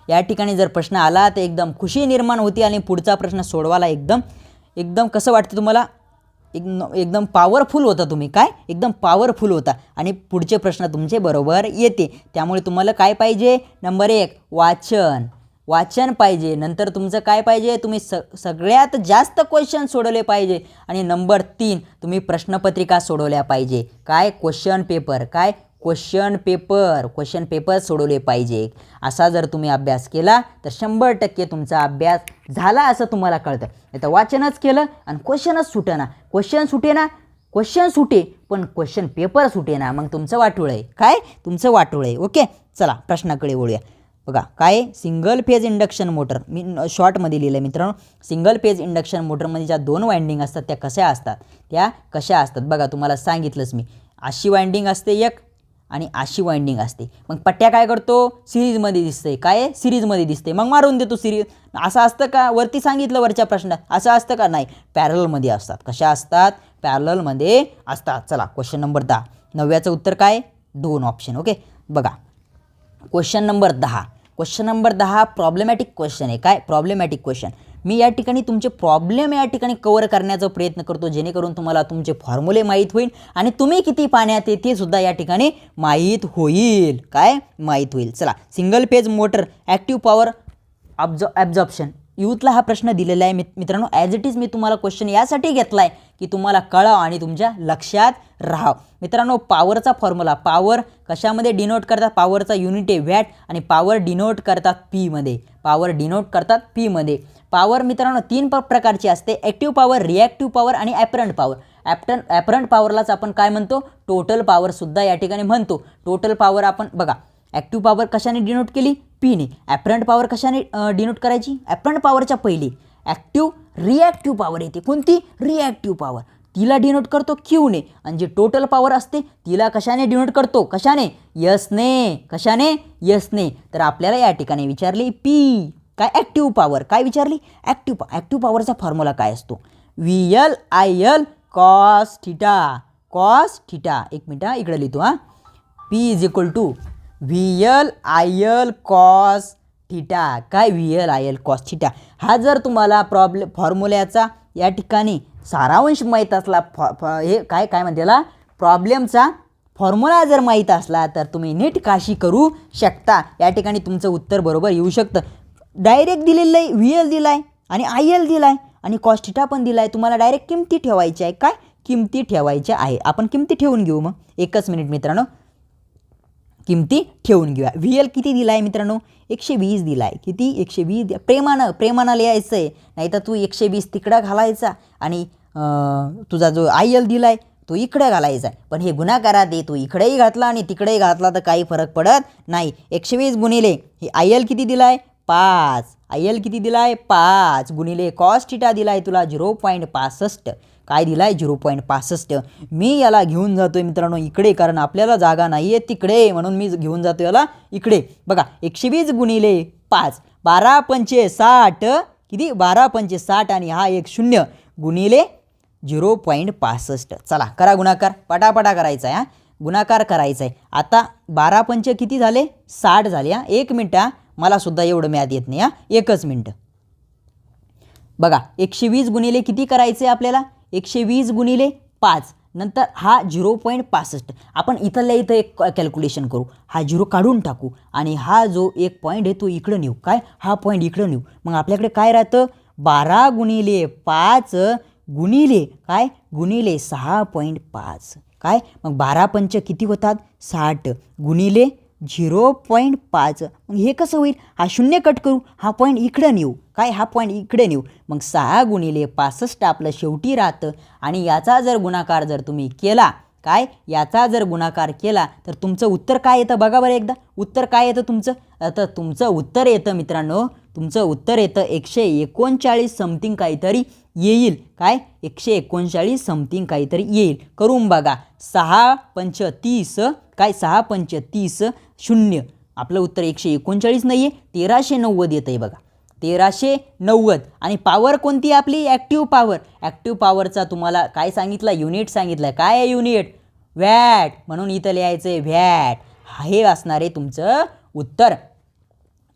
Speaker 1: या ठिकाणी जर प्रश्न आला तर एकदम खुशी निर्माण होती आणि पुढचा प्रश्न सोडवायला एकदम कसं वाटतं तुम्हाला, एकदम पॉवरफुल होता तुम्ही. एकदम पॉवरफुल होता आणि पुढचे प्रश्न तुमचे बरोबर येते. त्यामुळे तुम्हाला काय पाहिजे, नंबर 1 वाचन पाहिजे. नंतर तुमचं काय पाहिजे, तुम्ही सगळ्यात जास्त क्वेश्चन सोडवले पाहिजे. आणि नंबर 3 तुम्ही प्रश्नपत्रिका सोडवल्या पाहिजे. क्वेश्चन पेपर सोडवले पाहिजे. असा जर तुम्ही अभ्यास केला तर 100% तुमचा अभ्यास झाला असं तुम्हाला कळतं. आता वाचनच केलं आणि क्वेश्चनच सुटेना, क्वेश्चन सुटे पण क्वेश्चन पेपर सुटेना, मग तुमचं वाटोळ आहे. ओके, चला प्रश्नाकडे वळूया. बघा सिंगल फेज इंडक्शन मोटर, मी शॉर्टमध्ये लिहिलं आहे मित्रांनो. सिंगल फेज इंडक्शन मोटरमध्ये ज्या 2 वाइंडिंग असतात त्या कशा असतात. बघा तुम्हाला सांगितलंच मी, अशी वाइंडिंग असते एक आणि अशी वाइंडिंग असते. मग पट्ट्या काय करतो, सिरीजमध्ये दिसते. मग मारून देतो सिरीज. असं असतं का, वरती सांगितलं वरच्या प्रश्नात, असं असतं का, नाही, पॅरलमध्ये असतात. कशा असतात, पॅरलमध्ये असतात. चला क्वेश्चन नंबर 10. 9व्याचं उत्तर 2 ऑप्शन. ओके, बघा क्वेश्चन नंबर 10 प्रॉब्लेमॅटिक क्वेश्चन आहे. Problematic question. मी या ठिकाणी तुमचे प्रॉब्लेम या ठिकाणी कव्हर करण्याचा प्रयत्न करतो, जेणेकरून तुम्हाला तुमचे फॉर्म्युले माहीत होईल आणि तुम्ही किती पाण्यात येते सुद्धा या ठिकाणी माहीत होईल. चला, single phase motor active power absorption यूथला हा प्रश्न दिलेला आहे मित्रांनो. ॲज इट इज मी तुम्हाला क्वेश्चन यासाठी घेतला आहे की तुम्हाला कळावं आणि तुमच्या लक्षात राहावं. मित्रांनो पॉवरचा फॉर्म्युला, पॉवर कशामध्ये डिनोट करतात, पॉवरचा युनिट आहे वॅट आणि पॉवर डिनोट करतात पीमध्ये. पॉवर मित्रांनो 3 प्रकारची असते, ॲक्टिव्ह पॉवर, रिॲक्टिव्ह पॉवर आणि ॲपरंट पॉवर. ॲपरंट पॉवरलाच आपण काय म्हणतो, टोटल पॉवरसुद्धा या ठिकाणी म्हणतो. टोटल पॉवर आपण बघा ॲक्टिव्ह पॉवर कशाने डिनोट केली, पीने. ॲपरंट पॉवर कशाने डिनोट करायची, ॲपरंट पॉवरच्या पहिली ॲक्टिव्ह रिॲक्टिव्ह पॉवर येते. कोणती, रिॲक्टिव्ह पॉवर, तिला डिनोट करतो क्यूने. आणि जी टोटल पॉवर असते तिला कशाने डिनोट करतो, कशाने, यसने. कशाने, यसने. तर आपल्याला या ठिकाणी विचारली पी काय, ॲक्टिव्ह पॉवर. काय विचारली, ॲक्टिव्ह पॉवरचा फॉर्म्युला काय असतो, VL कॉस थिटा. एक मिनटं इकडे लिहितो हां. P is equal to VL cos theta. काय, VL कॉस थिटा. हा जर तुम्हाला फॉर्म्युल्याचा या ठिकाणी सारांश माहीत असला, हे काय म्हणते त्याला, प्रॉब्लेमचा फॉर्म्युला जर माहीत असला तर तुम्ही नीट काशी करू शकता. या ठिकाणी तुमचं उत्तर बरोबर येऊ शकतं. डायरेक्ट दिलेलं आहे, VL दिला आहे आणि IL दिला आहे आणि कॉस थिटा पण दिला आहे. तुम्हाला डायरेक्ट किमती ठेवायच्या आहे. काय, किमती ठेवायच्या आहे. आपण किमती ठेवून घेऊ. मग एकच मिनिट मित्रांनो, किमती ठेवून घेऊया. VL किती दिला आहे मित्रांनो, 120 दिला आहे. किती, 120. प्रेमानं लिहायचं आहे, नाही तर तू 120 तिकडं घालायचा आणि तुझा जो IL दिला आहे तो इकडे घालायचा आहे. पण हे गुणाकारात आहे, तो इकडेही घातला आणि तिकडेही घातला तर काही फरक पडत नाही. 120 गुणिले हे IL किती दिला आहे, 5. IL किती दिला आहे, 5 गुणिले कॉस थिटा दिला आहे तुला 0.65. काय दिला आहे, 0.65. मी याला घेऊन जातो आहे मित्रांनो इकडे, कारण आपल्याला जागा नाही आहे तिकडे, म्हणून मी घेऊन जातो याला इकडे. बघा 120 गुणिले 5, 12 पंचे 60. किती, 12 पंचे 60 आणि हा एक 0 गुणिले 0.65. चला करा गुणाकार, पटापटा करायचा आहे हा, गुणाकार करायचा आहे. आता 12 पंचे किती झाले, 60 झाले. हा, 1 मिनटं, मला सुद्धा एवढं मॅथ येत नाही. हा, एकच मिनटं. बघा 120 गुणिले किती करायचे आपल्याला, 120 गुणिले 5, नंतर हा 0.65. आपण इथल्या इथं एक कॅल्क्युलेशन करू, हा 0 काढून टाकू आणि हा जो एक पॉईंट आहे तो इकडं नेऊ. काय, हा पॉईंट इकडं नेऊ. मग आपल्याकडे काय राहतं, 12 गुणिले 5 गुणिले काय, गुणिले 6.5. काय, मग 12 पंच किती होतात, 60 गुणिले 0.5. मग हे कसं होईल, हा 0 कट करू, हा पॉईंट इकडं नेऊ. काय, हा पॉईंट इकडे नेऊ. मग 6 गुणिले 65 आपलं शेवटी राहतं. आणि याचा जर गुणाकार जर तुम्ही केला, काय, याचा जर गुणाकार केला तर तुमचं उत्तर काय येतं बघा बरं एकदा. उत्तर काय येतं तुमचं, तर तुमचं उत्तर येतं मित्रांनो, तुमचं उत्तर येतं 139 समथिंग काहीतरी येईल. काय, 139 समथिंग काहीतरी येईल. करून बघा. 6 पंच 30. काय, 6 पंच 30 0. आपलं उत्तर 139 नाही आहे, 1390 येतं आहे बघा, 1390. आणि पॉवर कोणती आपली, ॲक्टिव्ह पॉवर. ॲक्टिव्ह पॉवरचा तुम्हाला काय सांगितलं, युनिट सांगितलं. काय आहे युनिट, वॅट. म्हणून इथं लिहायचं आहे वॅट. हे असणार आहे तुमचं उत्तर.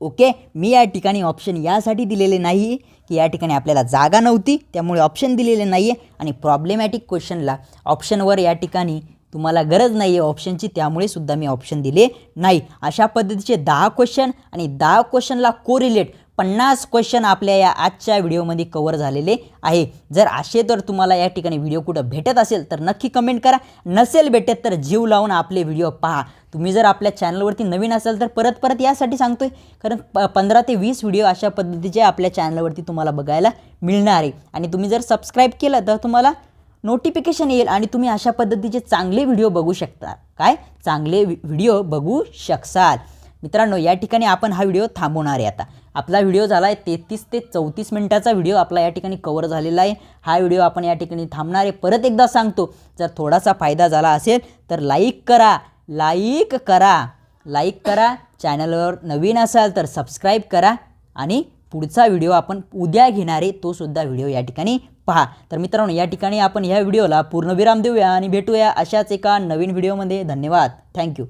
Speaker 1: ओके, मी या ठिकाणी ऑप्शन यासाठी दिलेले नाही की या ठिकाणी आपल्याला जागा नव्हती त्यामुळे ऑप्शन दिलेले नाही आहे, आणि प्रॉब्लेमॅटिक क्वेश्चनला ऑप्शनवर या ठिकाणी तुम्हाला गरज नाही आहे ऑप्शनची, त्यामुळे सुद्धा मी ऑप्शन दिले नाही. अशा पद्धतीचे 10 क्वेश्चन आणि 10 क्वेश्चनला कोरिलेट 50 क्वेश्चन आपल्या या आजच्या व्हिडिओमध्ये कवर झालेले आहे. जर असे तर तुम्हाला या ठिकाणी व्हिडिओ कुठं भेटत असेल तर नक्की कमेंट करा. नसेल भेटत तर जीव लावून आपले व्हिडिओ पहा. तुम्ही जर आपल्या चॅनलवरती नवीन असाल तर परत यासाठी सांगतोय, कारण 15 ते 20 व्हिडिओ अशा पद्धतीचे आपल्या चॅनलवरती तुम्हाला बघायला मिळणार आहे. आणि तुम्ही जर सबस्क्राईब केलं तर तुम्हाला नोटिफिकेशन येईल आणि तुम्ही अशा पद्धतीचे चांगले व्हिडिओ बघू शकता. काय, चांगले व्हिडिओ बघू शकसाल. मित्रांनो, या ठिकाणी आपण हा व्हिडिओ थांबवणार आहे. आता आपला व्हिडिओ झाला आहे 33 ते 34 मिनिटाचा व्हिडिओ आपला या ठिकाणी कवर झालेला आहे. हा व्हिडिओ आपण या ठिकाणी थांबणार आहे. परत एकदा सांगतो, जर थोडासा फायदा झाला असेल तर लाईक करा. चॅनलवर नवीन असाल तर सबस्क्राईब करा आणि पुढचा व्हिडिओ आपण उद्या घेणार आहे तो सुद्धा व्हिडिओ या ठिकाणी पहा. तर मित्रांनो, या ठिकाणी आपण ह्या व्हिडिओला पूर्णविराम देऊया आणि भेटूया अशाच एका नवीन व्हिडिओमध्ये. धन्यवाद, थँक्यू.